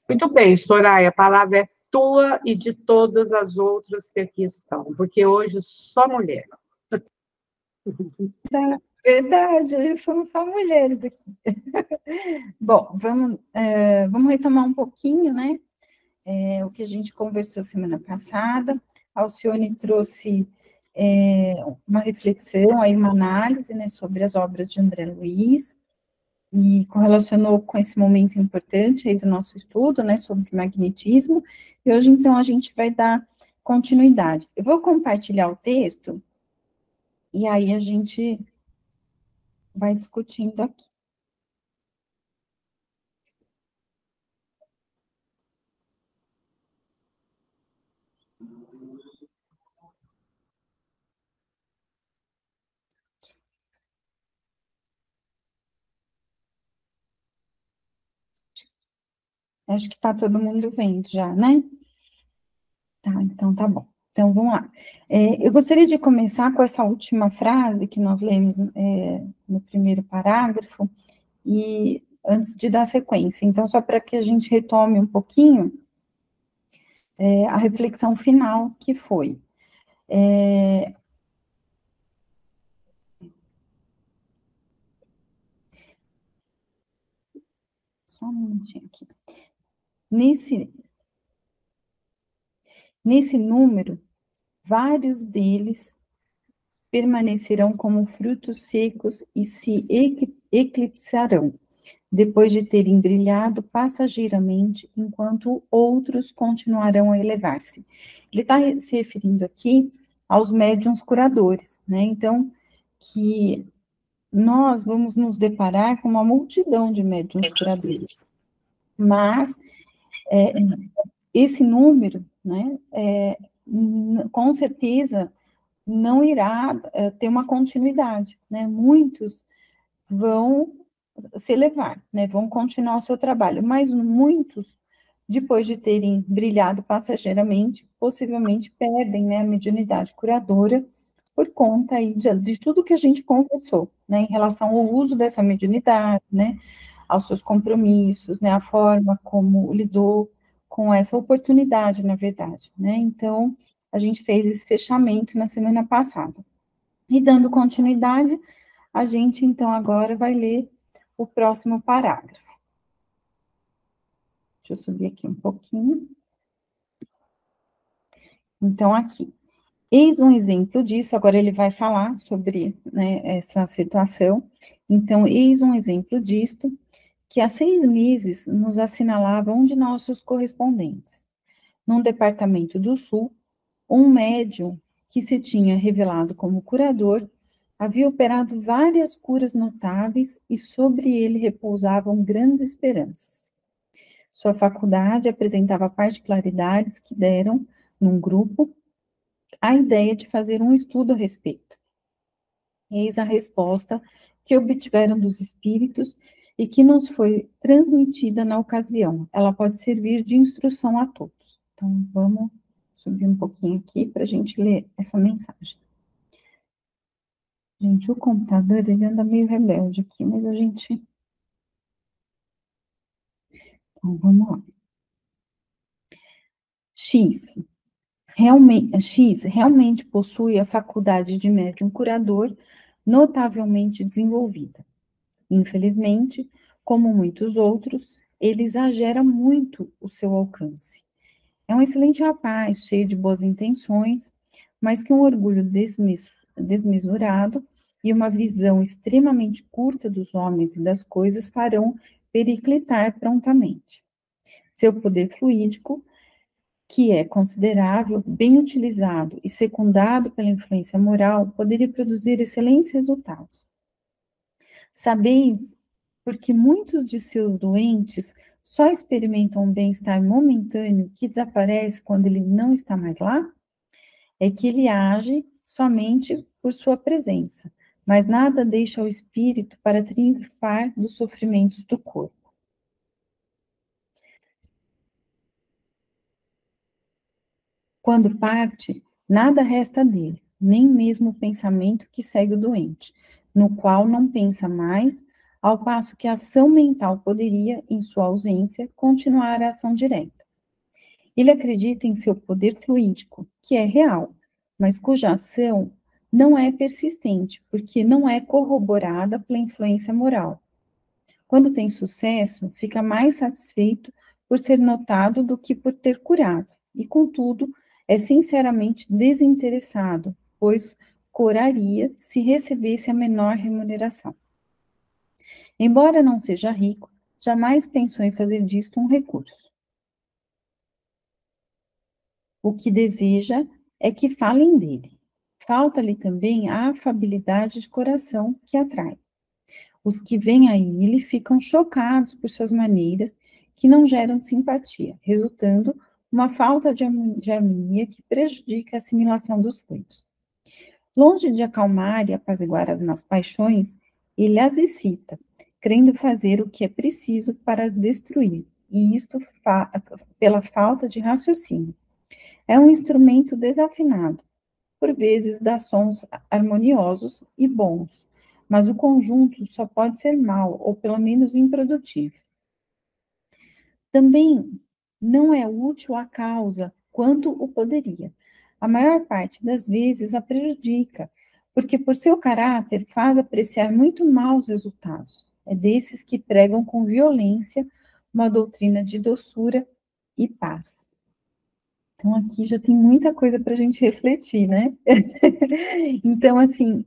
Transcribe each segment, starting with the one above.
Muito bem, Soraya, a palavra é tua e de todas as outras que aqui estão, porque hoje só mulher. Verdade, hoje somos só mulheres aqui. Bom, vamos retomar um pouquinho, né? O que a gente conversou semana passada. A Alcione trouxe uma reflexão, aí uma análise, né, sobre as obras de André Luiz, e correlacionou com esse momento importante aí do nosso estudo, né, sobre magnetismo, e hoje, então, a gente vai dar continuidade. Eu vou compartilhar o texto, e aí a gente vai discutindo aqui. Acho que está todo mundo vendo já, né? Tá, então tá bom. Então, vamos lá. Eu gostaria de começar com essa última frase que nós lemos no primeiro parágrafo, e antes de dar sequência. Então, só para que a gente retome um pouquinho a reflexão final que foi. Só um minutinho aqui. Nesse número, vários deles permanecerão como frutos secos e se eclipsarão, depois de terem brilhado passageiramente, enquanto outros continuarão a elevar-se. Ele está se referindo aqui aos médiuns curadores, né? Então, que nós vamos nos deparar com uma multidão de médiuns curadores, mas esse número, né, com certeza não irá ter uma continuidade, né? Muitos vão se elevar, né? Vão continuar o seu trabalho, mas muitos, depois de terem brilhado passageiramente, possivelmente perdem, né, a mediunidade curadora por conta aí de tudo que a gente conversou, né, em relação ao uso dessa mediunidade, né, aos seus compromissos, né, a forma como lidou com essa oportunidade, na verdade, né? Então, a gente fez esse fechamento na semana passada. E dando continuidade, a gente, então, agora vai ler o próximo parágrafo. Deixa eu subir aqui um pouquinho. Então, aqui. Eis um exemplo disso, agora ele vai falar sobre, né, essa situação. Então, eis um exemplo disto, que há 6 meses nos assinalava um de nossos correspondentes. Num departamento do Sul, um médium que se tinha revelado como curador havia operado várias curas notáveis e sobre ele repousavam grandes esperanças. Sua faculdade apresentava particularidades que deram, num grupo, a ideia de fazer um estudo a respeito. Eis a resposta que obtiveram dos espíritos e que nos foi transmitida na ocasião. Ela pode servir de instrução a todos. Então, vamos subir um pouquinho aqui para a gente ler essa mensagem. Gente, o computador, ele anda meio rebelde aqui, mas a gente... Então, vamos lá. X realmente possui a faculdade de médium curador notavelmente desenvolvida. Infelizmente, como muitos outros, ele exagera muito o seu alcance. É um excelente rapaz, cheio de boas intenções, mas que um orgulho desmesurado e uma visão extremamente curta dos homens e das coisas farão periclitar prontamente. Seu poder fluídico, que é considerável, bem utilizado e secundado pela influência moral, poderia produzir excelentes resultados. Sabeis, porque muitos de seus doentes só experimentam um bem-estar momentâneo que desaparece quando ele não está mais lá? É que ele age somente por sua presença, mas nada deixa o espírito para triunfar dos sofrimentos do corpo. Quando parte, nada resta dele, nem mesmo o pensamento que segue o doente, no qual não pensa mais ao passo que a ação mental poderia, em sua ausência, continuar a ação direta. Ele acredita em seu poder fluídico, que é real, mas cuja ação não é persistente, porque não é corroborada pela influência moral. Quando tem sucesso, fica mais satisfeito por ser notado do que por ter curado, e, contudo, é sinceramente desinteressado, pois coraria se recebesse a menor remuneração. Embora não seja rico, jamais pensou em fazer disto um recurso. O que deseja é que falem dele. Falta-lhe também a afabilidade de coração que atrai. Os que vêm a ele ficam chocados por suas maneiras que não geram simpatia, resultando uma falta de harmonia que prejudica a assimilação dos fluidos. Longe de acalmar e apaziguar as más paixões, ele as excita, querendo fazer o que é preciso para as destruir, e isto pela falta de raciocínio. É um instrumento desafinado, por vezes dá sons harmoniosos e bons, mas o conjunto só pode ser mau, ou pelo menos improdutivo. Também não é útil à causa quanto o poderia. A maior parte das vezes a prejudica, porque por seu caráter faz apreciar muito mal os resultados. É desses que pregam com violência uma doutrina de doçura e paz. Então, aqui já tem muita coisa para a gente refletir, né? Então, assim,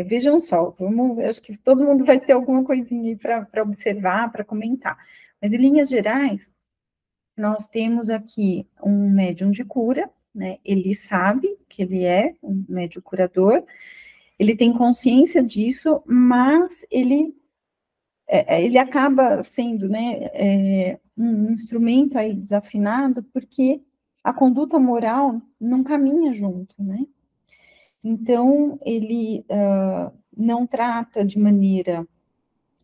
vejam só, acho que todo mundo vai ter alguma coisinha aí para observar, para comentar. Mas, em linhas gerais, nós temos aqui um médium de cura, né? Ele sabe que ele é um médium curador, ele tem consciência disso, mas ele acaba sendo, né, um instrumento aí desafinado, porque a conduta moral não caminha junto, né? Então, ele não trata de maneira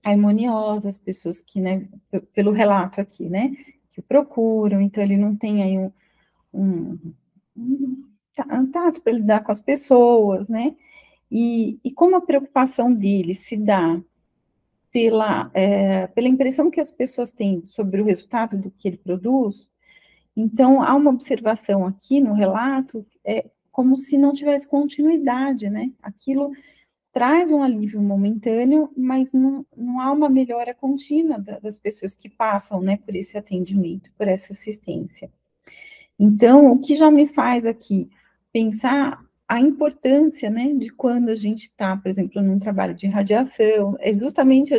harmoniosa as pessoas que, né, pelo relato aqui, né, que o procuram, então ele não tem aí um tato para lidar com as pessoas, né? E como a preocupação dele se dá pela impressão que as pessoas têm sobre o resultado do que ele produz, então há uma observação aqui no relato, como se não tivesse continuidade, né? Aquilo traz um alívio momentâneo, mas não há uma melhora contínua das pessoas que passam, né, por esse atendimento, por essa assistência. Então, o que já me faz aqui pensar a importância, né, de quando a gente está, por exemplo, num trabalho de radiação, é justamente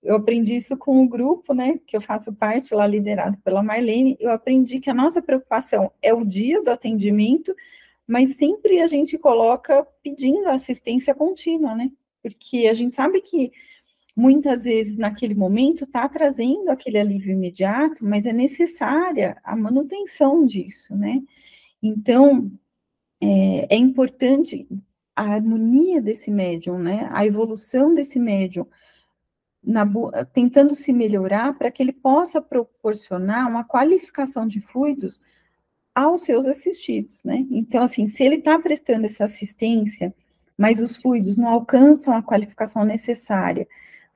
eu aprendi isso com o grupo, né, que eu faço parte lá, liderado pela Marlene, eu aprendi que a nossa preocupação é o dia do atendimento, mas sempre a gente coloca pedindo assistência contínua, né, porque a gente sabe que muitas vezes, naquele momento, está trazendo aquele alívio imediato, mas é necessária a manutenção disso, né? Então, é importante a harmonia desse médium, né? A evolução desse médium, tentando se melhorar para que ele possa proporcionar uma qualificação de fluidos aos seus assistidos, né? Então, assim, se ele está prestando essa assistência, mas os fluidos não alcançam a qualificação necessária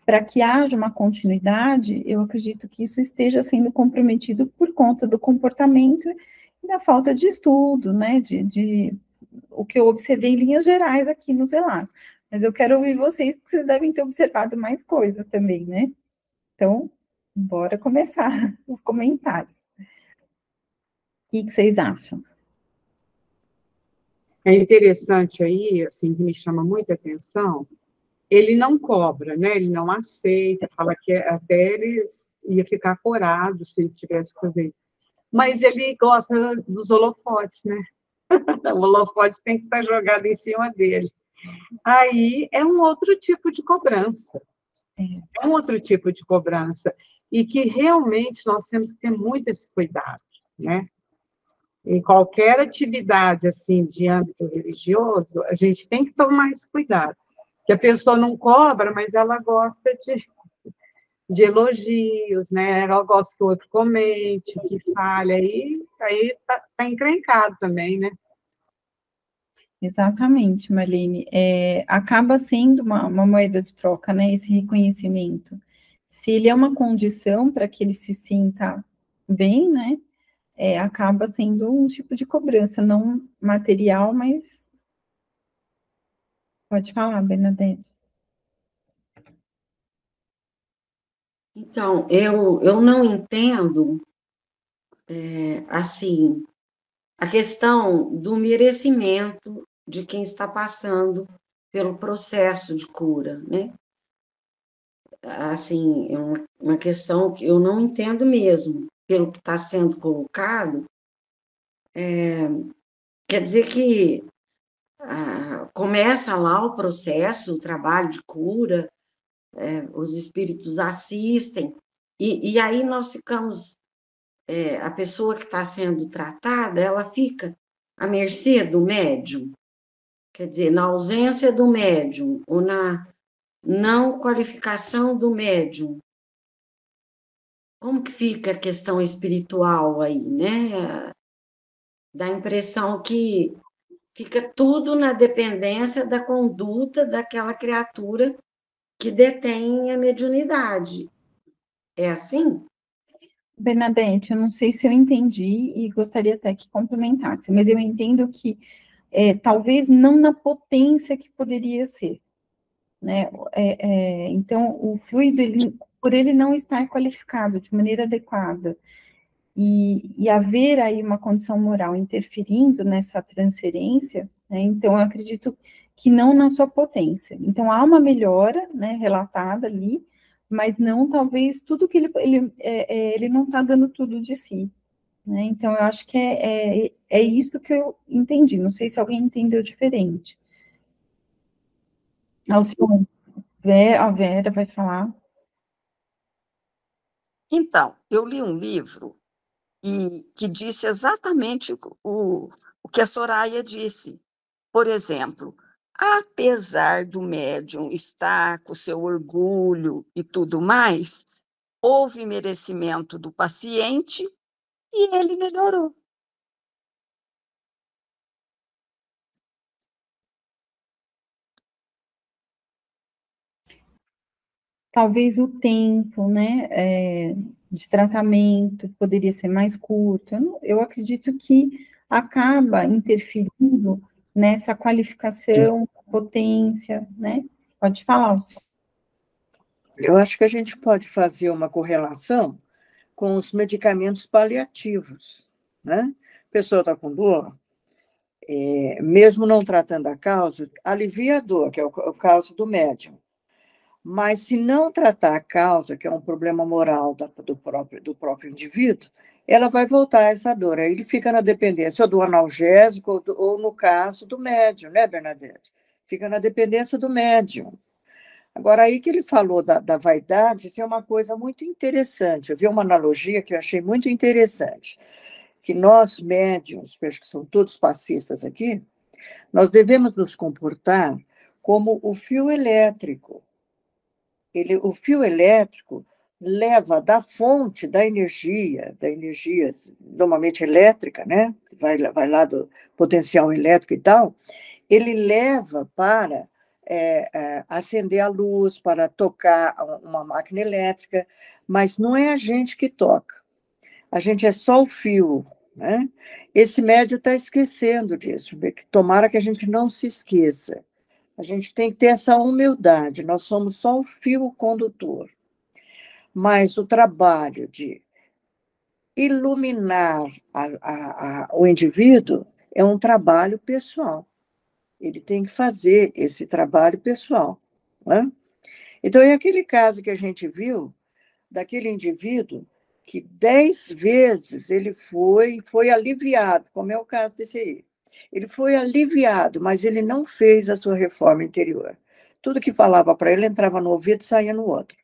para que haja uma continuidade, eu acredito que isso esteja sendo comprometido por conta do comportamento e da falta de estudo, né, de o que eu observei em linhas gerais aqui nos relatos. Mas eu quero ouvir vocês, porque vocês devem ter observado mais coisas também, né? Então, bora começar os comentários. O que vocês acham? É interessante aí, assim, que me chama muita atenção, ele não cobra, né? Ele não aceita, fala que até ele ia ficar corado se ele tivesse que fazer. Mas ele gosta dos holofotes, né? O holofote tem que estar jogado em cima dele. Aí é um outro tipo de cobrança. É um outro tipo de cobrança. E que realmente nós temos que ter muito esse cuidado, né? Em qualquer atividade, assim, de âmbito religioso, a gente tem que tomar esse cuidado. Que a pessoa não cobra, mas ela gosta de elogios, né? Ela gosta que o outro comente, que fale, aí tá encrencado também, né? Exatamente, Marlene. Acaba sendo uma moeda de troca, né, esse reconhecimento. Se ele é uma condição para que ele se sinta bem, né, acaba sendo um tipo de cobrança, não material, mas pode falar, Bernadette. Então, eu não entendo, assim, a questão do merecimento de quem está passando pelo processo de cura, né? Assim, é uma questão que eu não entendo mesmo, pelo que está sendo colocado, quer dizer que começa lá o processo, o trabalho de cura, os espíritos assistem, e aí nós ficamos, a pessoa que está sendo tratada, ela fica à mercê do médium, quer dizer, na ausência do médium, ou na não qualificação do médium. Como que fica a questão espiritual aí, né? Dá a impressão que fica tudo na dependência da conduta daquela criatura que detém a mediunidade. É assim? Bernadette, eu não sei se eu entendi e gostaria até que complementasse, mas eu entendo que talvez não na potência que poderia ser, né? Então, o fluido, por ele não estar qualificado de maneira adequada e haver aí uma condição moral interferindo nessa transferência, né? Então, eu acredito que não na sua potência. Então, há uma melhora, né, relatada ali, mas não talvez tudo que ele não está dando tudo de si, né? Então, eu acho que é isso que eu entendi. Não sei se alguém entendeu diferente. Alcione, a Vera vai falar. Então, eu li um livro que disse exatamente o que a Soraya disse. Por exemplo, apesar do médium estar com seu orgulho e tudo mais, houve merecimento do paciente e ele melhorou. Talvez o tempo, né, de tratamento poderia ser mais curto. Eu acredito que acaba interferindo nessa qualificação, potência, né? Pode falar, Alcione. Eu acho que a gente pode fazer uma correlação com os medicamentos paliativos, né? A pessoa está com dor, mesmo não tratando a causa, alivia a dor, que é o caso do médium. Mas se não tratar a causa, que é um problema moral do próprio indivíduo, ela vai voltar a essa dor. Aí ele fica na dependência ou do analgésico ou no caso do médium, né, Bernadette? Fica na dependência do médium. Agora, aí que ele falou da vaidade, isso é uma coisa muito interessante. Eu vi uma analogia que eu achei muito interessante, que nós, médiums, acho que são todos passistas aqui, nós devemos nos comportar como o fio elétrico. O fio elétrico leva da fonte da energia normalmente elétrica, né? Vai lá do potencial elétrico e tal, ele leva para acender a luz, para tocar uma máquina elétrica, mas não é a gente que toca, a gente é só o fio, né? Esse médium está esquecendo disso, tomara que a gente não se esqueça. A gente tem que ter essa humildade, nós somos só o fio condutor. Mas o trabalho de iluminar o indivíduo é um trabalho pessoal. Ele tem que fazer esse trabalho pessoal, né? Então, é aquele caso que a gente viu, daquele indivíduo que 10 vezes ele foi aliviado, como é o caso desse aí. Ele foi aliviado, mas ele não fez a sua reforma interior. Tudo que falava para ele entrava no ouvido e saía no outro.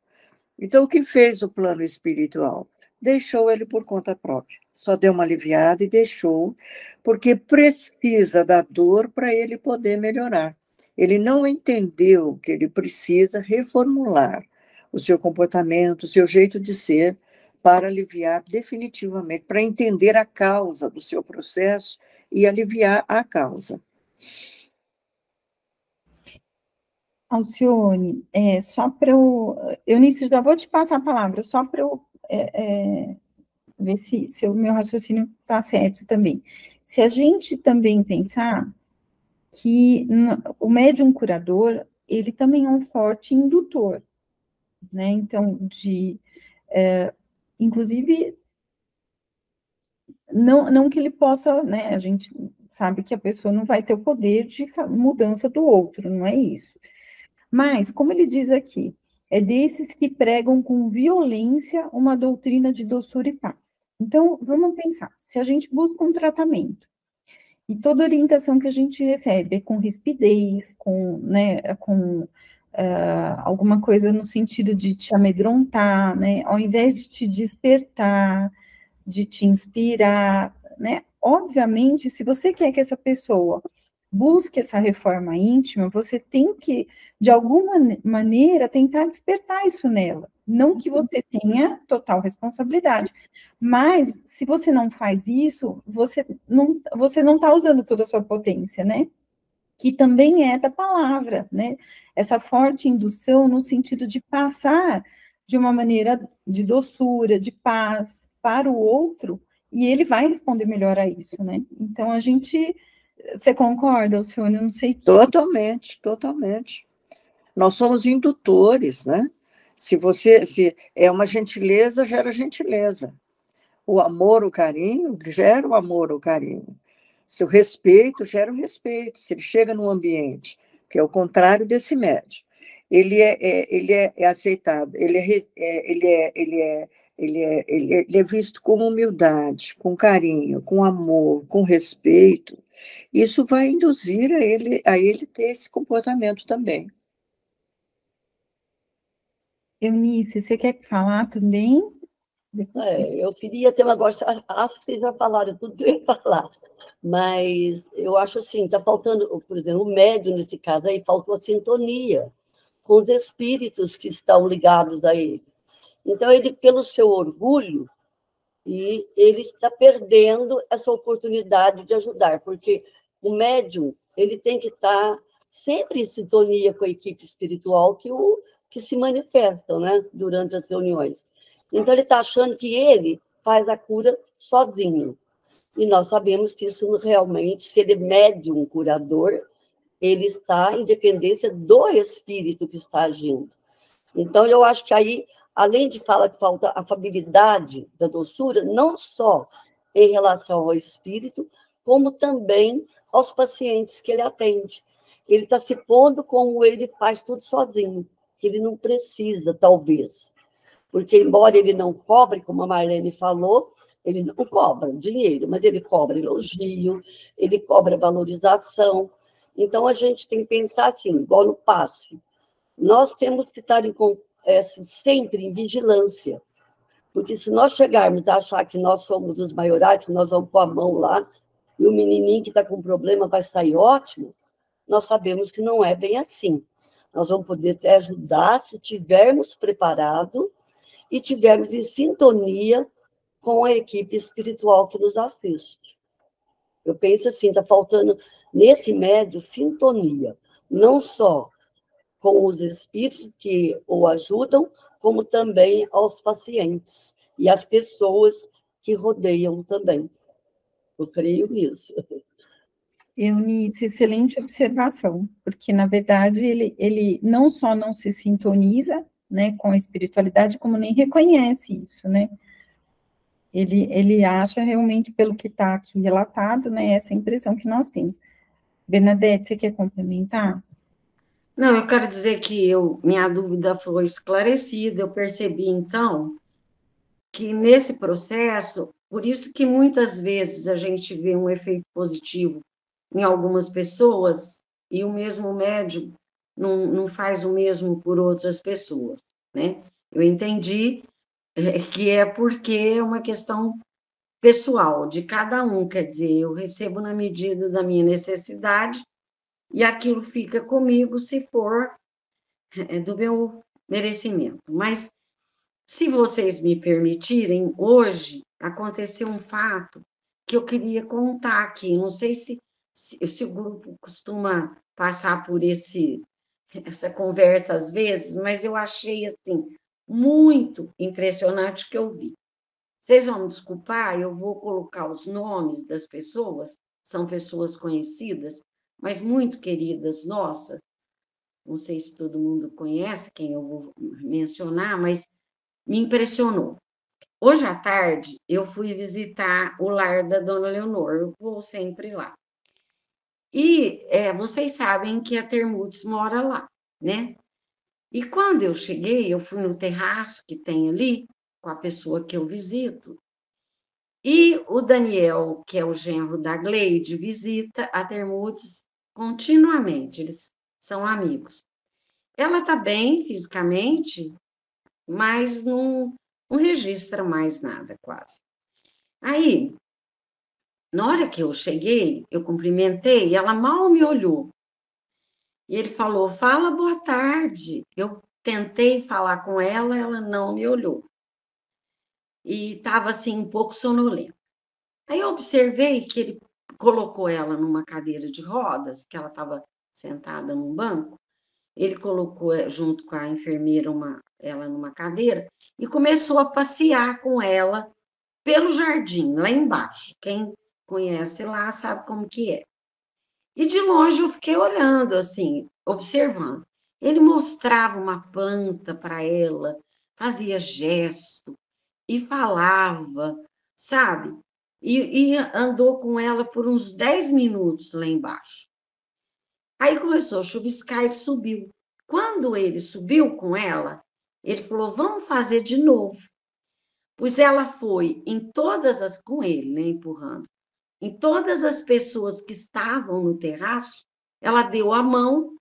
Então, o que fez o plano espiritual? Deixou ele por conta própria. Só deu uma aliviada e deixou, porque precisa da dor para ele poder melhorar. Ele não entendeu que ele precisa reformular o seu comportamento, o seu jeito de ser, para aliviar definitivamente, para entender a causa do seu processo e aliviar a causa. Alcione, só para Eunice, já vou te passar a palavra, só para eu ver se o meu raciocínio está certo também. Se a gente também pensar que o médium curador, ele também é um forte indutor, né? Então, inclusive, não que ele possa, né? A gente sabe que a pessoa não vai ter o poder de mudança do outro, não é isso. Mas, como ele diz aqui, é desses que pregam com violência uma doutrina de doçura e paz. Então, vamos pensar, se a gente busca um tratamento, e toda orientação que a gente recebe é com rispidez, com alguma coisa no sentido de te amedrontar, né, ao invés de te despertar, de te inspirar, né, obviamente, se você quer que essa pessoa busque essa reforma íntima, você tem que, de alguma maneira, tentar despertar isso nela. Não que você tenha total responsabilidade, mas se você não faz isso, você não está usando toda a sua potência, né? Que também é da palavra, né? Essa forte indução no sentido de passar de uma maneira de doçura, de paz para o outro, e ele vai responder melhor a isso, né? Então, você concorda, Alcione? Eu não sei que... Totalmente, totalmente. Nós somos indutores, né? Se é uma gentileza, gera gentileza. O amor, o carinho, gera o amor, o carinho. Se o respeito, gera o respeito. Se ele chega num ambiente, que é o contrário desse médium, ele é aceitado, ele é visto com humildade, com carinho, com amor, com respeito. Isso vai induzir a ele ter esse comportamento também. Eunice, você quer falar também? Eu queria ter uma gosta. Acho que vocês já falaram tudo que eu ia falar, mas eu acho assim, está faltando, por exemplo, o médium nesse caso aí, faltou a sintonia com os espíritos que estão ligados a ele. Então, ele, pelo seu orgulho, ele está perdendo essa oportunidade de ajudar, porque o médium ele tem que estar sempre em sintonia com a equipe espiritual que se manifestam, né, durante as reuniões. Então, ele está achando que ele faz a cura sozinho. E nós sabemos que isso realmente, se ele é médium curador, ele está em dependência do espírito que está agindo. Então, eu acho que aí, além de falar que falta a afabilidade da doçura, não só em relação ao espírito, como também aos pacientes que ele atende. Ele está se pondo como ele faz tudo sozinho, que ele não precisa, talvez. Porque, embora ele não cobre, como a Marlene falou, ele não cobra dinheiro, mas ele cobra elogio, ele cobra valorização. Então, a gente tem que pensar assim, igual no passe. Nós temos que estar sempre em vigilância, porque se nós chegarmos a achar que nós somos os maiorais, que nós vamos pôr a mão lá, e o menininho que está com problema vai sair ótimo, nós sabemos que não é bem assim. Nós vamos poder até ajudar se tivermos preparado e tivermos em sintonia com a equipe espiritual que nos assiste. Eu penso assim, está faltando, nesse médio, sintonia, não só com os espíritos que o ajudam, como também aos pacientes e às pessoas que rodeiam também. Eu creio nisso. Eunice, excelente observação, porque, na verdade, ele não só não se sintoniza, né, com a espiritualidade, como nem reconhece isso, né? Ele acha realmente, pelo que está aqui relatado, né, essa impressão que nós temos. Bernadette, você quer complementar? Não, eu quero dizer que minha dúvida foi esclarecida, eu percebi, então, que nesse processo, por isso que muitas vezes a gente vê um efeito positivo em algumas pessoas e o mesmo médium não faz o mesmo por outras pessoas, né? Eu entendi que é porque é uma questão pessoal de cada um, quer dizer, eu recebo na medida da minha necessidade e aquilo fica comigo se for do meu merecimento. Mas, se vocês me permitirem, hoje aconteceu um fato que eu queria contar aqui. Não sei se o grupo costuma passar por esse essa conversa às vezes, mas eu achei, assim, muito impressionante o que eu vi. Vocês vão me desculpar, eu vou colocar os nomes das pessoas, são pessoas conhecidas, mas muito queridas nossas. Não sei se todo mundo conhece quem eu vou mencionar, mas me impressionou. Hoje à tarde, eu fui visitar o lar da Dona Leonor, eu vou sempre lá. E vocês sabem que a Termutes mora lá, né? E quando eu cheguei, eu fui no terraço que tem ali, com a pessoa que eu visito, e o Daniel, que é o genro da Gleide, visita a Termutes continuamente, eles são amigos. Ela está bem fisicamente, mas não registra mais nada, quase. Aí, na hora que eu cheguei, eu cumprimentei, e ela mal me olhou. E ele falou, fala boa tarde. Eu tentei falar com ela, ela não me olhou. E estava, assim, um pouco sonolenta. Aí eu observei que ele colocou ela numa cadeira de rodas, que ela estava sentada num banco. Ele colocou, junto com a enfermeira, ela numa cadeira e começou a passear com ela pelo jardim, lá embaixo. Quem conhece lá sabe como que é. E de longe eu fiquei olhando, assim, observando. Ele mostrava uma planta para ela, fazia gesto e falava, sabe? E andou com ela por uns 10 minutos lá embaixo. Aí começou a chuviscar e subiu. Quando ele subiu com ela, ele falou, vamos fazer de novo. Pois ela foi com ele, né, empurrando, em todas as pessoas que estavam no terraço, ela deu a mão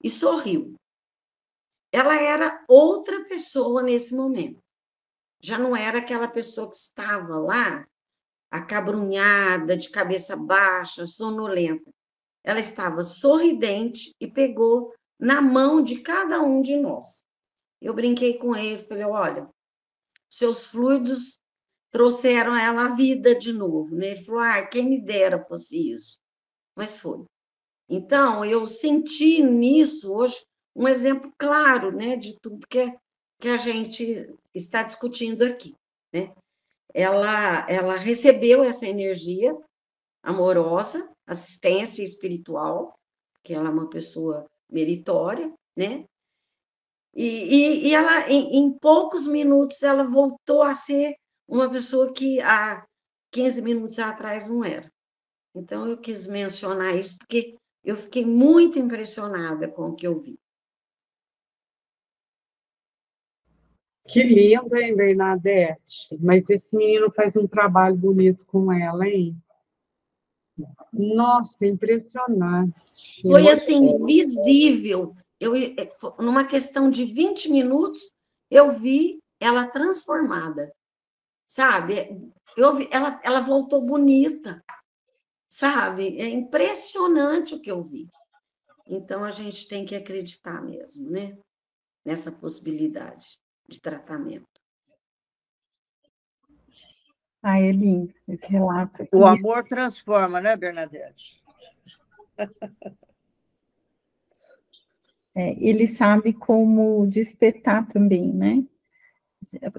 e sorriu. Ela era outra pessoa nesse momento. Já não era aquela pessoa que estava lá, acabrunhada, de cabeça baixa, sonolenta. Ela estava sorridente e pegou na mão de cada um de nós. Eu brinquei com ele, falei, olha, seus fluidos trouxeram ela à vida de novo, né? Ele falou, quem me dera fosse isso. Mas foi. Então, eu senti nisso hoje um exemplo claro, né, de tudo que a gente está discutindo aqui, né? Ela recebeu essa energia amorosa, assistência espiritual, que ela é uma pessoa meritória, né? E ela, em poucos minutos, ela voltou a ser uma pessoa que há 15 minutos atrás não era. Então, eu quis mencionar isso, porque eu fiquei muito impressionada com o que eu vi. Que lindo, hein, Bernadette? Mas esse menino faz um trabalho bonito com ela, hein? Nossa, impressionante. Foi, assim, visível. Numa questão de 20 minutos, eu vi ela transformada, sabe? Ela voltou bonita, sabe? É impressionante o que eu vi. Então, a gente tem que acreditar mesmo, né? Nessa possibilidade de tratamento. É lindo esse relato. O amor transforma, né, Bernadette? Ele sabe como despertar também, né?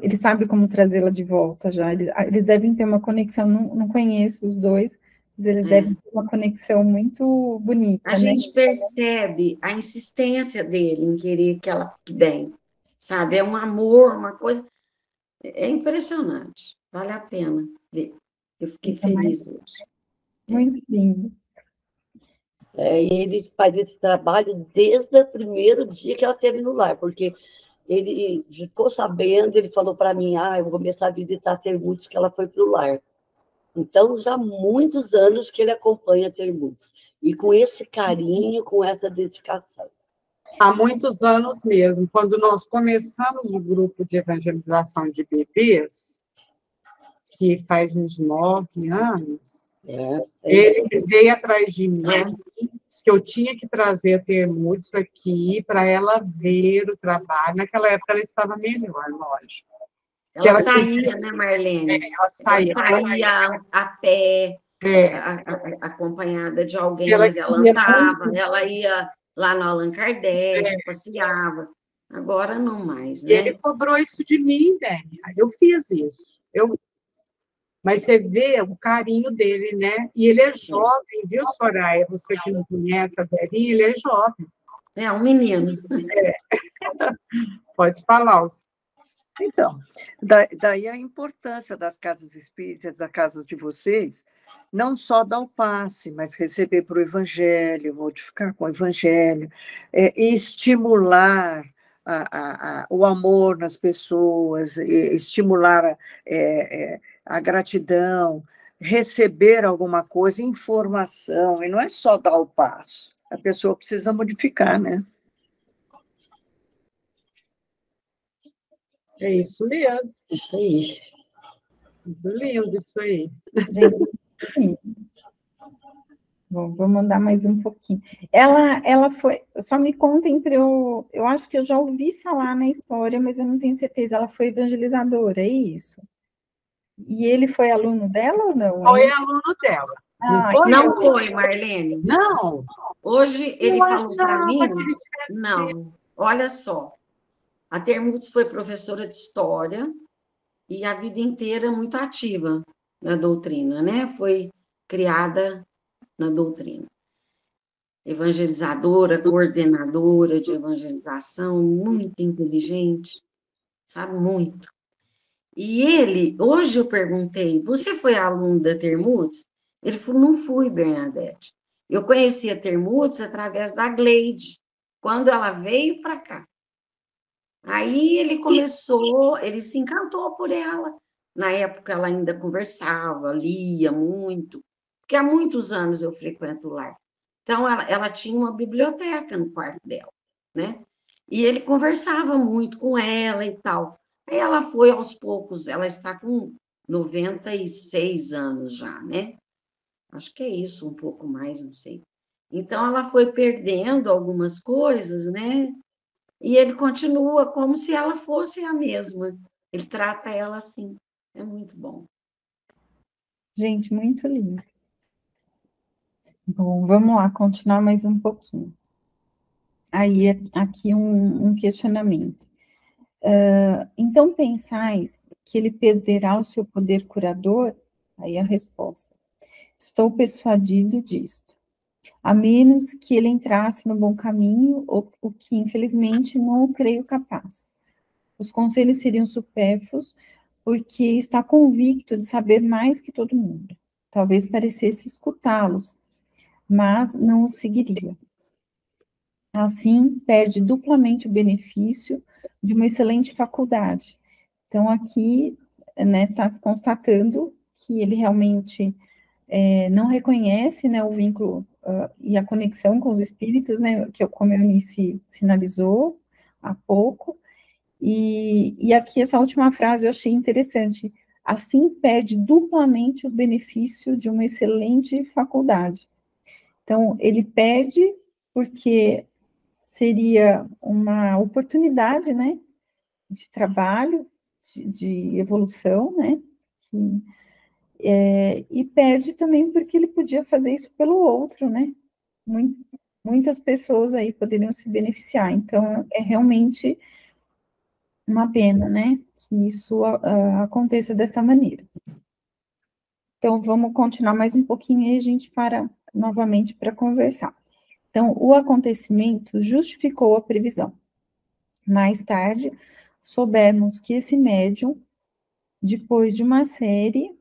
Ele sabe como trazê-la de volta já. Eles devem ter uma conexão, não conheço os dois, mas eles devem ter uma conexão muito bonita, A né? gente percebe a insistência dele em querer que ela fique bem, sabe? É um amor, uma coisa... É impressionante, vale a pena ver. Eu fiquei feliz hoje. Muito lindo. E ele faz esse trabalho desde o primeiro dia que ela esteve no lar, porque ele ficou sabendo, ele falou para mim, eu vou começar a visitar a Termutes, que ela foi para o lar. Então, já há muitos anos que ele acompanha a Termutes, e com esse carinho, com essa dedicação. Há muitos anos mesmo. Quando nós começamos o grupo de evangelização de bebês, que faz uns 9 anos, ele veio atrás de mim, disse que eu tinha que trazer a Termutes aqui para ela ver o trabalho. Naquela época ela estava melhor, lógico. Ela saía, né, Marlene? Ela saía a pé, acompanhada de alguém, mas ela andava, ela ia lá no Allan Kardec, passeava. Agora não mais, E ele né? cobrou isso de mim, Dani. Eu fiz isso. Mas você vê o carinho dele, né? E ele é jovem, viu, Soraya? Você que não conhece a Verinha, ele é jovem. É um menino. Pode falar. Então, daí a importância das casas espíritas, das casas de vocês, não só dar o passe, mas receber para o Evangelho, modificar com o Evangelho, e estimular o amor nas pessoas, estimular a gratidão, receber alguma coisa, informação, e não é só dar o passo, a pessoa precisa modificar, né? É isso mesmo. Isso aí. Muito lindo isso aí. Gente, sim. Bom, vou mandar mais um pouquinho. Ela foi, só me contem para eu acho que eu já ouvi falar na história, mas eu não tenho certeza. Ela foi evangelizadora, é isso? E ele foi aluno dela ou não? Foi Hein? aluno dela. Ah, Não foi, Marlene. Não. Hoje ele Eu falou para mim, achava que ele tivesse... não, olha só, a Termutz foi professora de história e a vida inteira muito ativa na doutrina, né? Foi criada na doutrina. Evangelizadora, coordenadora de evangelização, muito inteligente, sabe? Muito. E ele, hoje eu perguntei, você foi aluno da Termutz? Ele falou, não fui, Bernadette. Eu conheci a Termutz através da Gleide, quando ela veio para cá. Aí ele começou, ele se encantou por ela. Na época ela ainda conversava, lia muito, porque há muitos anos eu frequento lá. Então ela tinha uma biblioteca no quarto dela, né? E ele conversava muito com ela e tal. Aí ela foi aos poucos, ela está com 96 anos já, né? Acho que é isso, um pouco mais, não sei. Então ela foi perdendo algumas coisas, né? E ele continua como se ela fosse a mesma. Ele trata ela assim. É muito bom. gente, muito lindo. Bom, vamos lá, continuar mais um pouquinho. Aí, aqui um questionamento. Então, pensais que ele perderá o seu poder curador? Aí a resposta. Estou persuadido disto. A menos que ele entrasse no bom caminho, o que, infelizmente, não o creio capaz. Os conselhos seriam supérfluos, porque está convicto de saber mais que todo mundo. Talvez parecesse escutá-los, mas não os seguiria. Assim, perde duplamente o benefício de uma excelente faculdade. Então, aqui, né, está se constatando que ele realmente não reconhece, né, o vínculo e a conexão com os espíritos, né, como a Eunice sinalizou há pouco, e aqui essa última frase eu achei interessante, assim perde duplamente o benefício de uma excelente faculdade. Então, ele perde porque seria uma oportunidade, né, de trabalho, de evolução, né, e perde também porque ele podia fazer isso pelo outro, né, muitas pessoas aí poderiam se beneficiar, então é realmente uma pena, né, que isso aconteça dessa maneira. Então, vamos continuar mais um pouquinho e a gente para novamente para conversar. Então, o acontecimento justificou a previsão. Mais tarde, soubemos que esse médium, depois de uma série,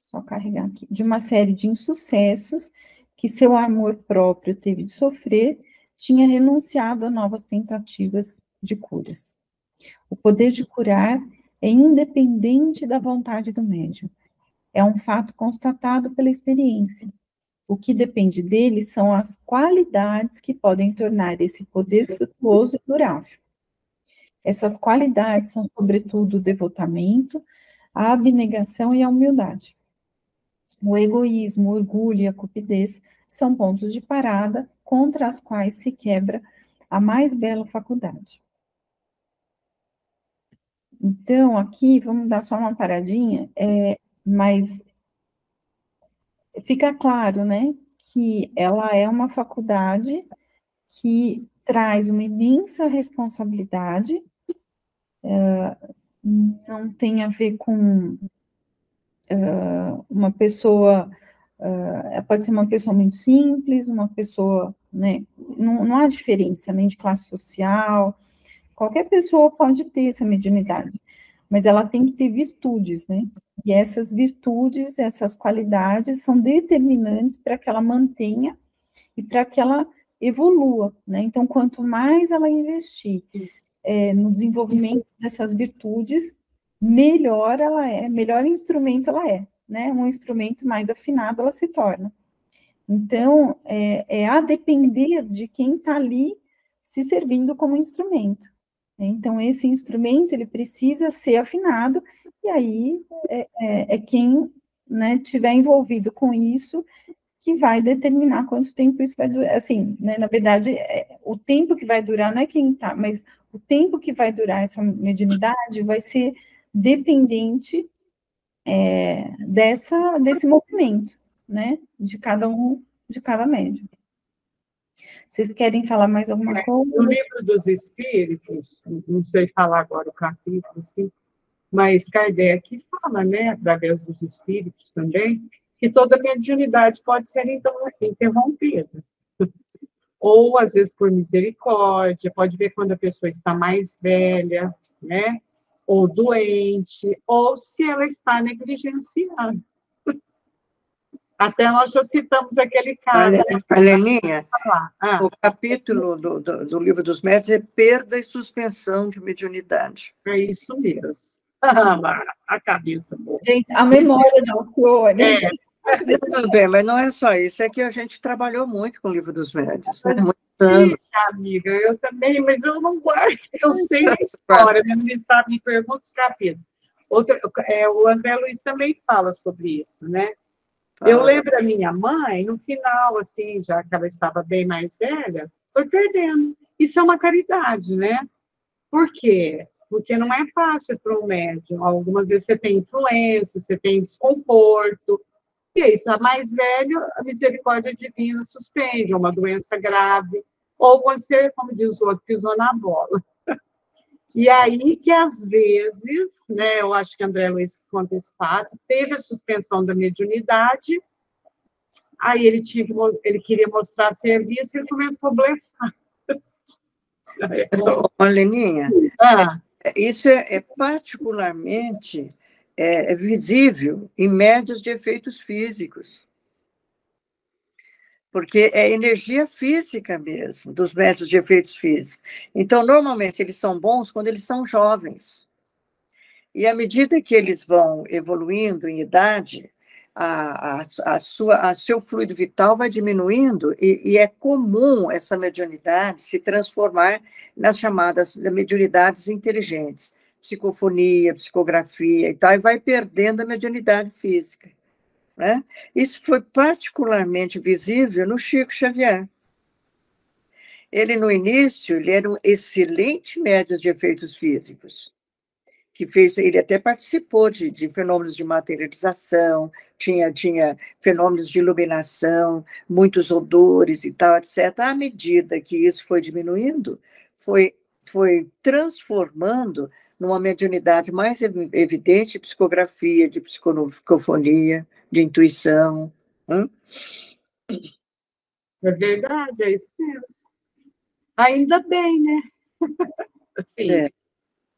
só carregar aqui, de uma série de insucessos que seu amor próprio teve de sofrer, tinha renunciado a novas tentativas de curas. O poder de curar é independente da vontade do médium. É um fato constatado pela experiência. O que depende dele são as qualidades que podem tornar esse poder frutuoso e durável. Essas qualidades são, sobretudo, o devotamento, a abnegação e a humildade. O egoísmo, o orgulho e a cupidez são pontos de parada contra as quais se quebra a mais bela faculdade. Então, aqui, vamos dar só uma paradinha, mas fica claro, né, que ela é uma faculdade que traz uma imensa responsabilidade, não tem a ver com uma pessoa, pode ser uma pessoa muito simples, uma pessoa, né, não há diferença nem de classe social, qualquer pessoa pode ter essa mediunidade, mas ela tem que ter virtudes, né, e essas virtudes, essas qualidades são determinantes para que ela mantenha e para que ela evolua, né, então quanto mais ela investir no desenvolvimento dessas virtudes, melhor ela é, melhor instrumento ela é, né? Um instrumento mais afinado ela se torna. Então, a depender de quem está ali se servindo como instrumento. Então, esse instrumento, ele precisa ser afinado, e aí quem, né, tiver envolvido com isso que vai determinar quanto tempo isso vai durar. Assim, né, na verdade, o tempo que vai durar não é quem está, mas o tempo que vai durar essa mediunidade vai ser dependente desse movimento, né, de cada médium. Vocês querem falar mais alguma coisa? No Livro dos Espíritos, não sei falar agora o capítulo, assim, mas Kardec fala, né, através dos espíritos também, que toda mediunidade pode ser então interrompida. Ou, às vezes, por misericórdia, pode ver quando a pessoa está mais velha, né? Ou doente, ou se ela está negligenciando. Até nós já citamos aquele caso. Leninha, o capítulo do Livro dos Médiuns é perda e suspensão de mediunidade. É isso mesmo. A cabeça boa. Gente, a memória da senhora, né? Tudo bem, mas não é só isso, é que a gente trabalhou muito com o Livro dos Médiuns, né? Muitos anos. Amiga, eu também, mas eu não guardo, eu sei a história, não sabe, me pergunta os capítulos. O André Luiz também fala sobre isso, né? Eu lembro da minha mãe, no final, assim, já que ela estava bem mais velha, foi perdendo. Isso é uma caridade, né? Por quê? Porque não é fácil para um médium. Algumas vezes você tem influência, você tem desconforto. E aí, se é mais velho, a misericórdia divina suspende, uma doença grave. Ou quando você, como diz o outro, pisou na bola. E aí que, às vezes, né, eu acho que André Luiz conta esse fato, teve a suspensão da mediunidade, aí ele queria mostrar serviço e ele começou a blefar. Leninha, isso é particularmente visível em médiuns de efeitos físicos. Porque é energia física mesmo, dos médiuns de efeitos físicos. Então, normalmente, eles são bons quando eles são jovens. E à medida que eles vão evoluindo em idade, seu fluido vital vai diminuindo, e é comum essa mediunidade se transformar nas chamadas mediunidades inteligentes, psicofonia, psicografia e tal, e vai perdendo a mediunidade física. Né? Isso foi particularmente visível no Chico Xavier. Ele, no início, ele era um excelente médium de efeitos físicos, ele até participou de fenômenos de materialização, tinha fenômenos de iluminação, muitos odores e tal, etc. À medida que isso foi diminuindo, foi transformando numa mediunidade mais evidente de psicografia, de psicofonia, de intuição. É verdade, é isso mesmo. Ainda bem, né? Assim,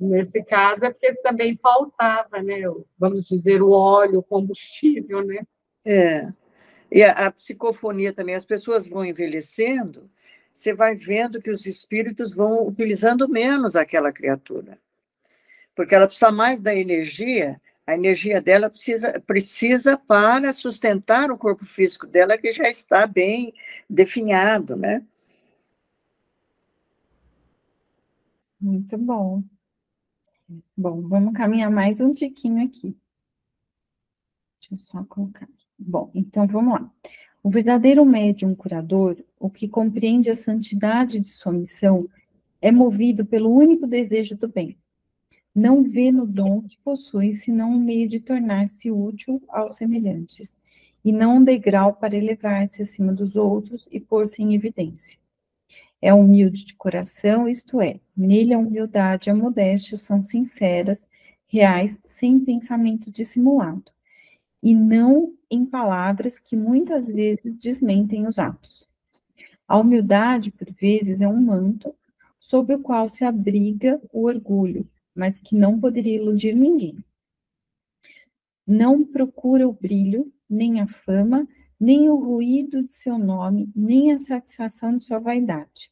nesse caso é porque também faltava, né? Vamos dizer, o óleo, o combustível, né? E a psicofonia também, as pessoas vão envelhecendo, você vai vendo que os espíritos vão utilizando menos aquela criatura, porque ela precisa mais da energia. A energia dela precisa para sustentar o corpo físico dela, que já está bem definhado, né? Muito bom. Bom, vamos caminhar mais um tiquinho aqui. Deixa eu só colocar aqui. Bom, então vamos lá. O verdadeiro médium curador, o que compreende a santidade de sua missão, é movido pelo único desejo do bem. Não vê no dom que possui, senão um meio de tornar-se útil aos semelhantes. e não um degrau para elevar-se acima dos outros e pôr-se em evidência. É humilde de coração, isto é, nele a humildade e a modéstia são sinceras, reais, sem pensamento dissimulado, e não em palavras que muitas vezes desmentem os atos. A humildade, por vezes, é um manto sob o qual se abriga o orgulho, mas que não poderia iludir ninguém. Não procura o brilho, nem a fama, nem o ruído de seu nome, nem a satisfação de sua vaidade.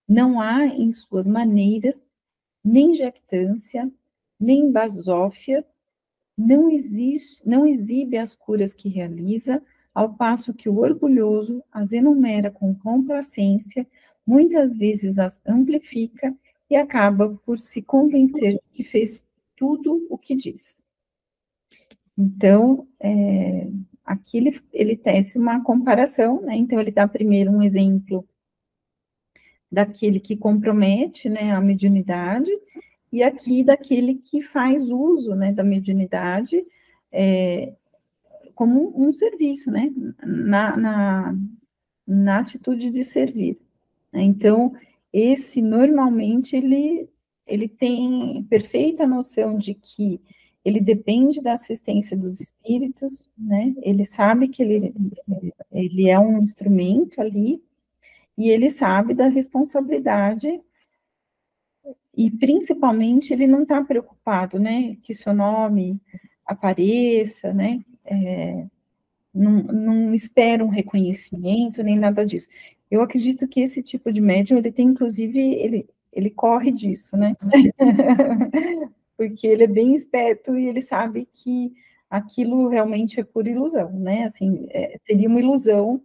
Não há em suas maneiras nem jactância, nem basófia, não exibe as curas que realiza, ao passo que o orgulhoso as enumera com complacência, muitas vezes as amplifica e acaba por se convencer de que fez tudo o que diz. Então, aqui ele tece uma comparação, né? Então, ele dá primeiro um exemplo daquele que compromete, né, a mediunidade, e aqui daquele que faz uso, né, da mediunidade como um serviço, né, na atitude de servir. Então, esse, normalmente, ele tem perfeita noção de que ele depende da assistência dos espíritos, né, ele sabe que ele é um instrumento ali, e ele sabe da responsabilidade, e principalmente ele não está preocupado, né, que seu nome apareça, né, não espera um reconhecimento, nem nada disso. Eu acredito que esse tipo de médium, ele tem, inclusive, ele corre disso, né, porque ele é bem esperto e ele sabe que aquilo realmente é pura ilusão, né, assim, seria uma ilusão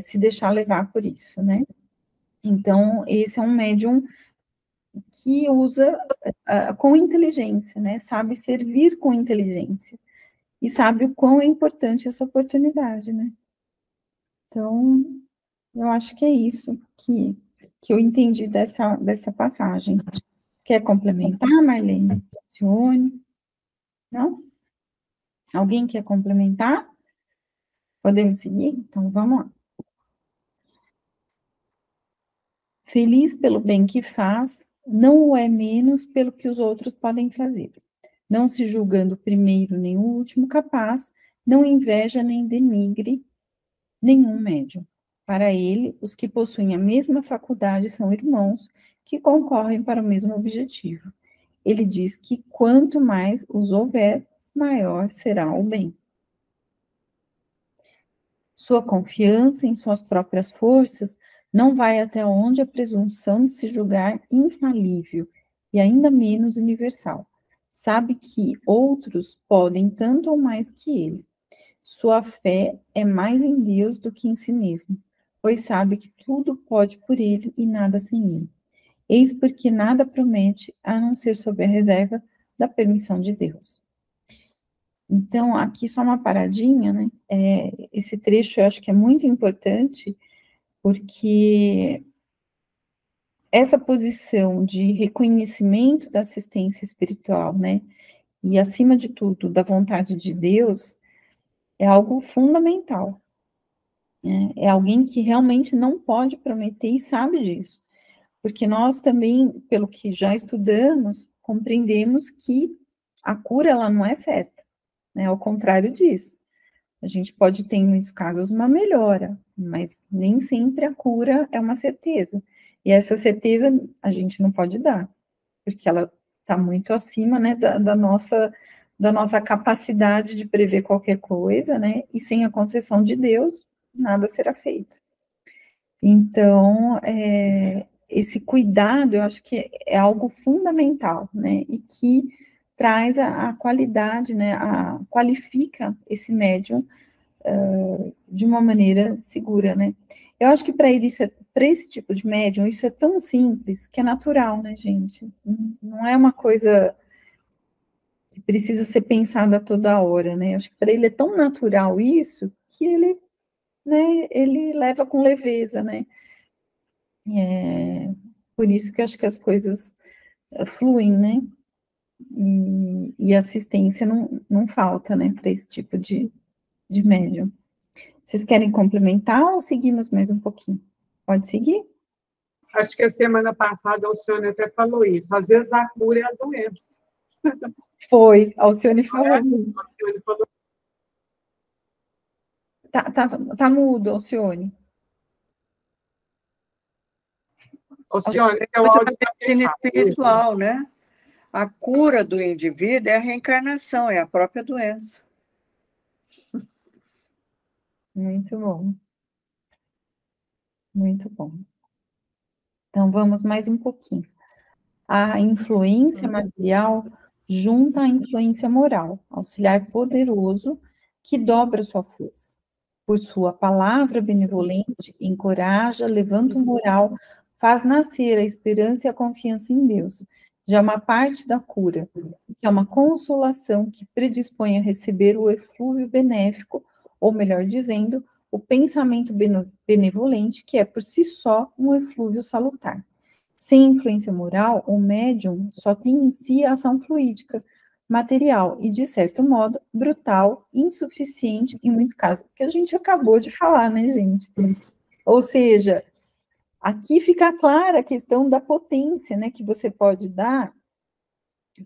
se deixar levar por isso, né. Então, esse é um médium que usa com inteligência, né? Sabe servir com inteligência. E sabe o quão é importante essa oportunidade, né? Então, eu acho que é isso que eu entendi dessa passagem. Quer complementar, Marlene? Cione? Não? Alguém quer complementar? Podemos seguir? Então, vamos lá. Feliz pelo bem que faz, não o é menos pelo que os outros podem fazer. Não se julgando o primeiro nem o último capaz, não inveja nem denigre nenhum médium. Para ele, os que possuem a mesma faculdade são irmãos que concorrem para o mesmo objetivo. Ele diz que quanto mais os houver, maior será o bem. Sua confiança em suas próprias forças não vai até onde a presunção de se julgar infalível e ainda menos universal. Sabe que outros podem tanto ou mais que ele. Sua fé é mais em Deus do que em si mesmo, pois sabe que tudo pode por ele e nada sem ele. Eis porque nada promete, a não ser sob a reserva da permissão de Deus. Então, aqui só uma paradinha, né? Esse trecho eu acho que é muito importante, porque essa posição de reconhecimento da assistência espiritual, né? E, acima de tudo, da vontade de Deus, é algo fundamental. Né? É alguém que realmente não pode prometer e sabe disso. Porque nós também, pelo que já estudamos, compreendemos que a cura, ela não é certa. Né? Ao contrário disso. A gente pode ter, em muitos casos, uma melhora, mas nem sempre a cura é uma certeza. E essa certeza a gente não pode dar, porque ela está muito acima, né, da nossa capacidade de prever qualquer coisa, né, e sem a concessão de Deus, nada será feito. Então, esse cuidado, eu acho que é algo fundamental, né, e que traz a qualidade, né, qualifica esse médium de uma maneira segura, né. Eu acho que para ele, para esse tipo de médium, isso é tão simples que é natural, né, gente? Não é uma coisa que precisa ser pensada toda hora, né? Eu acho que para ele é tão natural isso que ele, né, ele leva com leveza, né? Por isso que eu acho que as coisas fluem, né? E assistência não falta, né, para esse tipo de de médium. Vocês querem complementar ou seguimos mais um pouquinho? Pode seguir? Acho que a semana passada a Alcione até falou isso. Às vezes a cura é a doença. Foi, a Alcione falou. A Alcione falou. Tá mudo, Alcione. Alcione, é muito medicina espiritual, né? A cura do indivíduo é a reencarnação, é a própria doença. Muito bom. Muito bom. Então, vamos mais um pouquinho. A influência material junta à influência moral, auxiliar poderoso que dobra sua força. Por sua palavra benevolente, encoraja, levanta o moral, faz nascer a esperança e a confiança em Deus. Já uma parte da cura, que é uma consolação que predispõe a receber o eflúvio benéfico, ou melhor dizendo, o pensamento benevolente, que é por si só um eflúvio salutar. Sem influência moral, o médium só tem em si a ação fluídica, material e, de certo modo, brutal, insuficiente em muitos casos, que a gente acabou de falar, né, gente? Ou seja, aqui fica clara a questão da potência, né, que você pode dar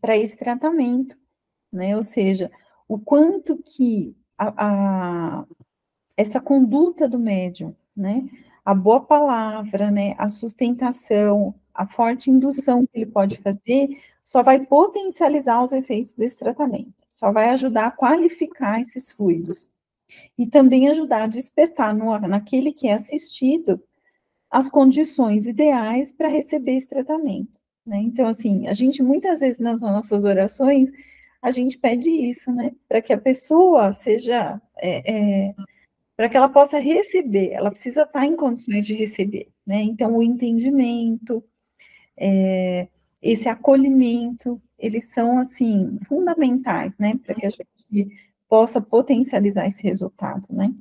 para esse tratamento, né? Ou seja, o quanto que essa conduta do médium, né, a boa palavra, né, a sustentação, a forte indução que ele pode fazer, só vai potencializar os efeitos desse tratamento, só vai ajudar a qualificar esses fluidos, e também ajudar a despertar naquele que é assistido as condições ideais para receber esse tratamento, né? Então, assim, a gente muitas vezes nas nossas orações, a gente pede isso, né, para que a pessoa seja... para que ela possa receber, ela precisa estar em condições de receber, né? Então, o entendimento, esse acolhimento, eles são, assim, fundamentais, né? Para que a gente possa potencializar esse resultado, né?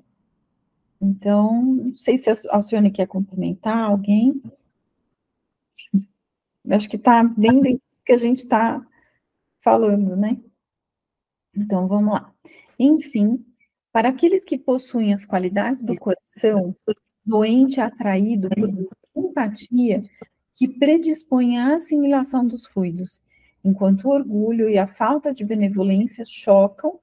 Então, não sei se a Alcione quer complementar alguém. Eu acho que está bem dentro do que a gente está falando, né? Então, vamos lá. Enfim, para aqueles que possuem as qualidades do coração, doente é atraído por empatia que predispõe à assimilação dos fluidos, enquanto o orgulho e a falta de benevolência chocam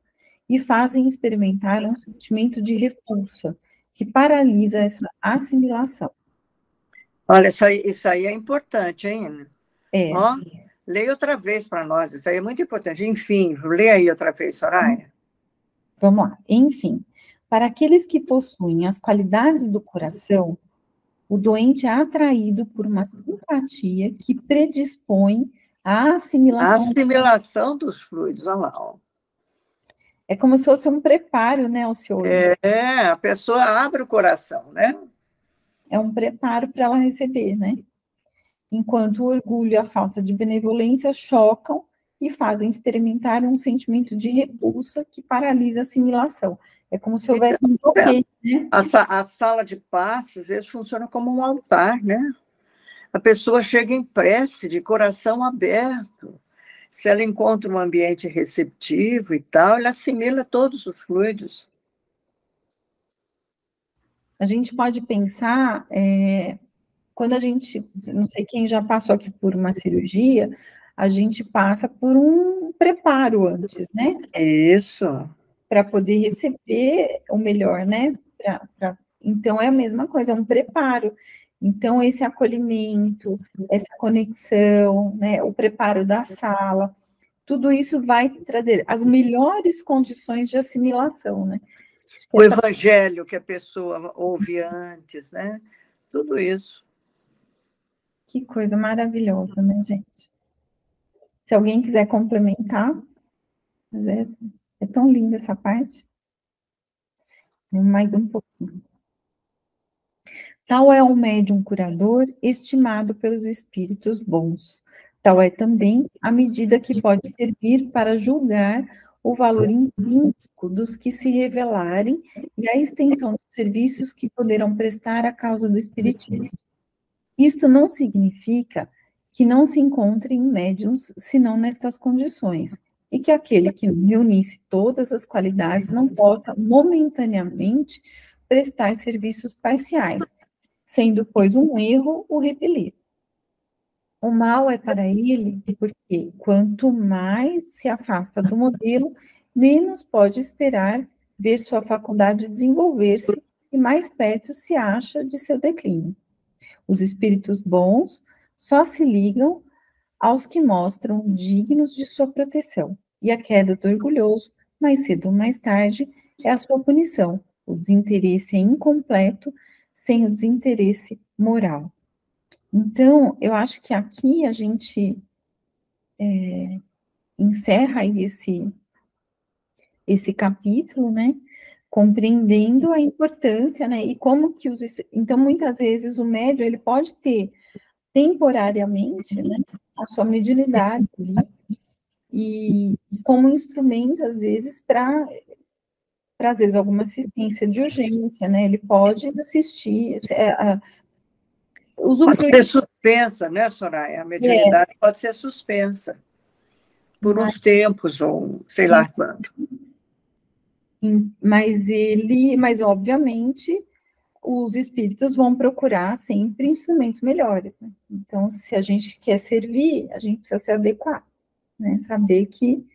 e fazem experimentar um sentimento de repulsa, que paralisa essa assimilação. Olha, isso aí é importante, hein? É. Ó, leia outra vez para nós, isso aí é muito importante. Enfim, leia aí outra vez, Soraya. Vamos lá. Enfim, para aqueles que possuem as qualidades do coração, o doente é atraído por uma simpatia que predispõe à assimilação. A assimilação dos fluidos, olha lá. Ó. É como se fosse um preparo, né, Alcione? A pessoa abre o coração, né? É um preparo para ela receber, né? Enquanto o orgulho e a falta de benevolência chocam e fazem experimentar um sentimento de repulsa que paralisa a assimilação. É como se houvesse um bloqueio, né? A sala de passe, às vezes, funciona como um altar, né? A pessoa chega em prece, de coração aberto. Se ela encontra um ambiente receptivo e tal, ela assimila todos os fluidos. A gente pode pensar, quando a gente, não sei quem já passou aqui por uma cirurgia, a gente passa por um preparo antes, né? Isso. Para poder receber o melhor, né? Então, é a mesma coisa, é um preparo. Então, esse acolhimento, essa conexão, né? O preparo da sala, tudo isso vai trazer as melhores condições de assimilação, né? O evangelho que a pessoa ouve antes, né? Tudo isso. Que coisa maravilhosa, né, gente? Se alguém quiser complementar, é tão linda essa parte. Mais um pouquinho. Tal é o médium curador estimado pelos espíritos bons. Tal é também a medida que pode servir para julgar o valor intrínseco dos que se revelarem e a extensão dos serviços que poderão prestar à causa do espiritismo. Isto não significa que não se encontrem médiuns senão nestas condições, e que aquele que não reunisse todas as qualidades não possa momentaneamente prestar serviços parciais, sendo, pois, um erro o repelir. O mal é para ele porque, quanto mais se afasta do modelo, menos pode esperar ver sua faculdade desenvolver-se e mais perto se acha de seu declínio. Os espíritos bons só se ligam aos que mostram dignos de sua proteção, e a queda do orgulhoso, mais cedo ou mais tarde, é a sua punição. O desinteresse é incompleto sem o desinteresse moral. Então, eu acho que aqui a gente encerra aí esse capítulo, né? Compreendendo a importância, né? E como que os... Então, muitas vezes, o médium, ele pode ter temporariamente, né, a sua mediunidade ali, e como instrumento, às vezes, para às vezes, alguma assistência de urgência, né? Ele pode assistir... Pode ser suspensa, né, Soraya? A mediunidade pode ser suspensa por uns tempos, ou sei lá quando. Mas obviamente, os espíritos vão procurar sempre instrumentos melhores, né? Então, se a gente quer servir, a gente precisa se adequar, né? Saber que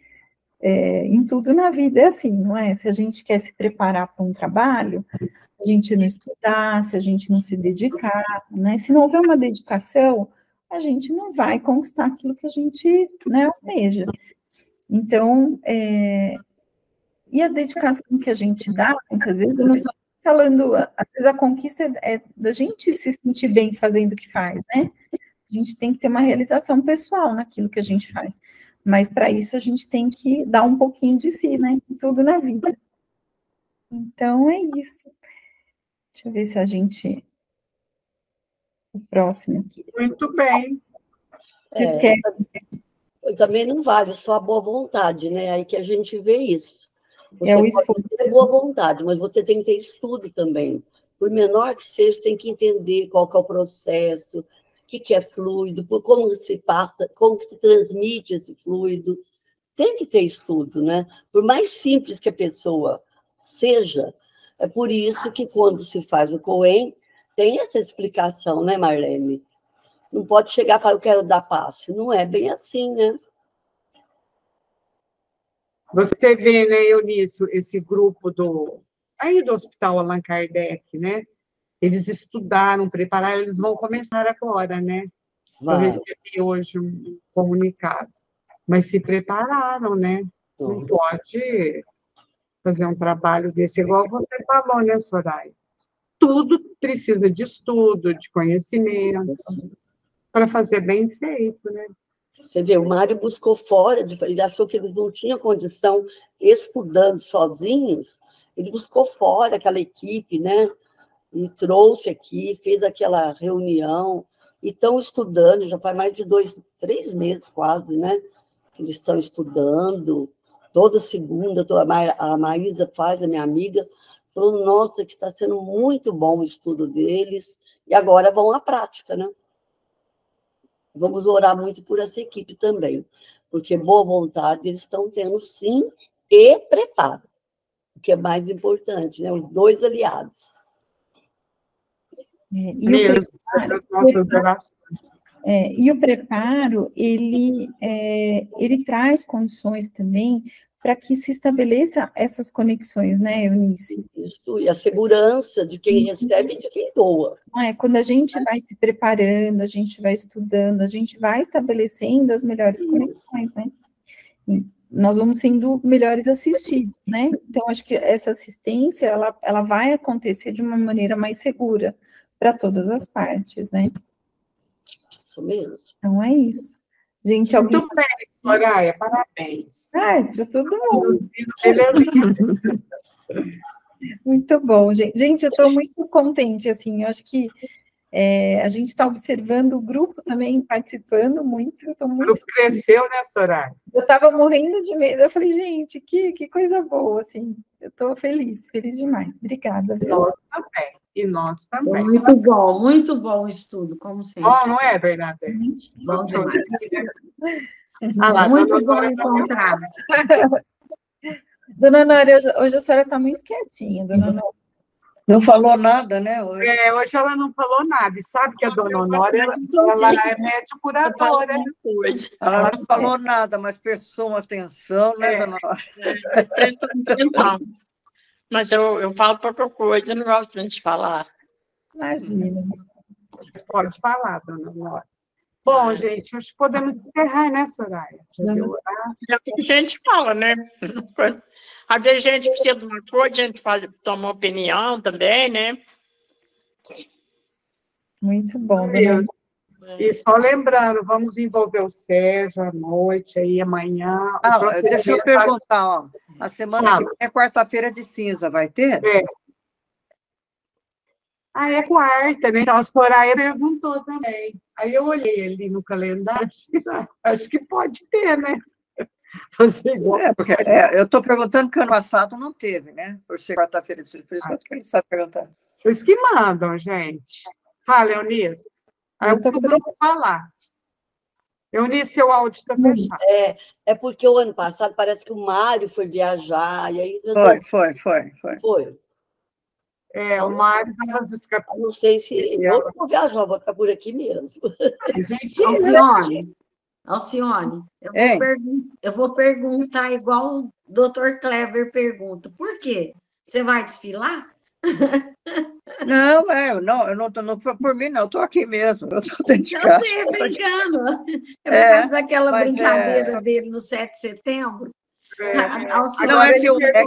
em tudo na vida é assim, não é? Se a gente quer se preparar para um trabalho, a gente não estudar, se a gente não se dedicar, né? Se não houver uma dedicação, a gente não vai conquistar aquilo que a gente, né, almeja. Então, e a dedicação que a gente dá, muitas vezes, eu não estou falando, às vezes a conquista é da gente se sentir bem fazendo o que faz, né? A gente tem que ter uma realização pessoal naquilo que a gente faz. Mas, para isso, a gente tem que dar um pouquinho de si, né? Tudo na vida. Então, é isso. Deixa eu ver se a gente... O próximo aqui. Muito bem. Também não vale só a boa vontade, né? Aí que a gente vê isso. Você o esforço. pode ter boa vontade, mas você tem que ter estudo também. Por menor que seja, tem que entender qual que é o processo, o que é fluido, como se passa, como se transmite esse fluido. Tem que ter estudo, né? Por mais simples que a pessoa seja, é por isso que quando se faz o COEM, tem essa explicação, né, Marlene? Não pode chegar e falar, eu quero dar passe. Não é bem assim, né? Você vê, né, Eunice, esse grupo do Hospital Allan Kardec, né? Eles estudaram, prepararam, eles vão começar agora, né? Eu recebi hoje um comunicado. Mas se prepararam, né? Não pode fazer um trabalho desse, igual você falou, né, Soraya? Tudo precisa de estudo, de conhecimento, para fazer bem feito, né? Você vê, o Mário buscou fora, ele achou que eles não tinham condição, estudando sozinhos, ele buscou fora aquela equipe, né? E trouxe aqui, fez aquela reunião, e estão estudando, já faz mais de 3 meses quase, né? Que eles estão estudando, toda segunda, a Maísa faz, a minha amiga, falou, nossa, que está sendo muito bom o estudo deles, e agora vão à prática, né? Vamos orar muito por essa equipe também, porque boa vontade eles estão tendo, sim, e preparo, o que é mais importante, né? Os dois aliados. E o preparo, ele traz condições também para que se estabeleça essas conexões, né, Eunice? Isso, e a segurança de quem recebe e de quem doa. Quando a gente vai se preparando, a gente vai estudando, a gente vai estabelecendo as melhores conexões, né? E nós vamos sendo melhores assistidos, né? Então, acho que essa assistência, ela vai acontecer de uma maneira mais segura para todas as partes, né? Isso mesmo. Então, é isso. Gente, muito bem, Soraya, parabéns. Para todo mundo. Muito bom, gente. Gente, eu estou muito contente, assim, eu acho que a gente está observando o grupo também participando muito. O grupo cresceu, né, Soraya? Eu estava morrendo de medo, eu falei, gente, que coisa boa, assim, eu estou feliz demais. Obrigada. Nós também. E nós também. Muito bom o estudo, como sempre. Bom, não é, Bernadette? Bom demais. Ah lá, Muito dona bom Nora encontrar. Dona Nora, hoje a senhora está muito quietinha, dona Nora. Não falou nada, né? Hoje. hoje ela não falou nada. E sabe que a dona Honora, ela é médium curadora. Ela não falou nada, mas prestou uma atenção, né, dona Nora? Prestando atenção. Mas eu falo pouca coisa, não gosto de falar. Imagina. Pode falar, dona Nora. Bom, gente, acho que podemos encerrar, né, Soraya? Já deu horário. A gente fala, né? Às vezes a gente precisa de uma coisa, a gente toma uma opinião também, né? Muito bom, dona Deus. Nora. E só lembrando, vamos envolver o Sérgio à noite, aí amanhã. Deixa eu perguntar, ó. A semana que vem é quarta-feira de cinza, vai ter? É quarta, né? Então a Soraya perguntou também. Aí eu olhei ali no calendário, acho que pode ter, né? Fazer igual. Porque eu estou perguntando porque ano passado não teve, né? Por ser quarta-feira de cinza, por isso que ele está perguntando. Vocês que mandam, gente. Fala, Eunice. Aí eu vou falar. Eunice, seu áudio está fechado. É porque o ano passado parece que o Mário foi viajar, e aí... Foi. O Mário estava descapando. Não sei se eu vou viajar, vou ficar por aqui mesmo. Alcione, eu vou perguntar igual o Dr. Kleber pergunta. Por quê? Você vai desfilar? Não, eu não estou por mim, não, eu estou aqui mesmo, eu estou dentro de casa. Eu sei, brincando. É por causa daquela brincadeira dele no 7 de setembro. Não, é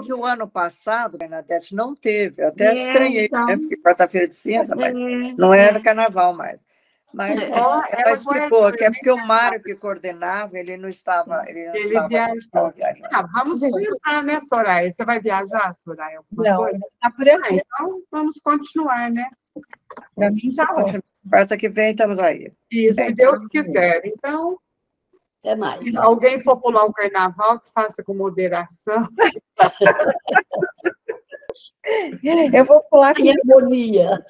que o ano passado, Bernadette, não teve. Eu até estranhei, então... né? Porque quarta-feira de cinza, mas não era carnaval mais. Mas ela explicou que é porque o Mário que coordenava, ele não estava. Ele viajando. Vamos tentar, né, Soraya? Você vai viajar, Soraya? Não, está por aqui. Então, vamos continuar, né? Para mim, está ótimo. Quarta que vem, estamos aí. Isso, se Deus quiser. Então, até mais. Se alguém for pular o carnaval, que faça com moderação. Eu vou pular aqui. Harmonia.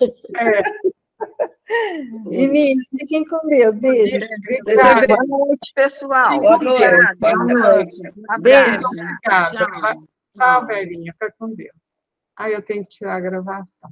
Meninas, fiquem com Deus. Beijo. Boa noite, pessoal. Boa noite. Boa noite. Beijo. Tchau, Verinha. Fica com Deus. Aí eu tenho que tirar a gravação.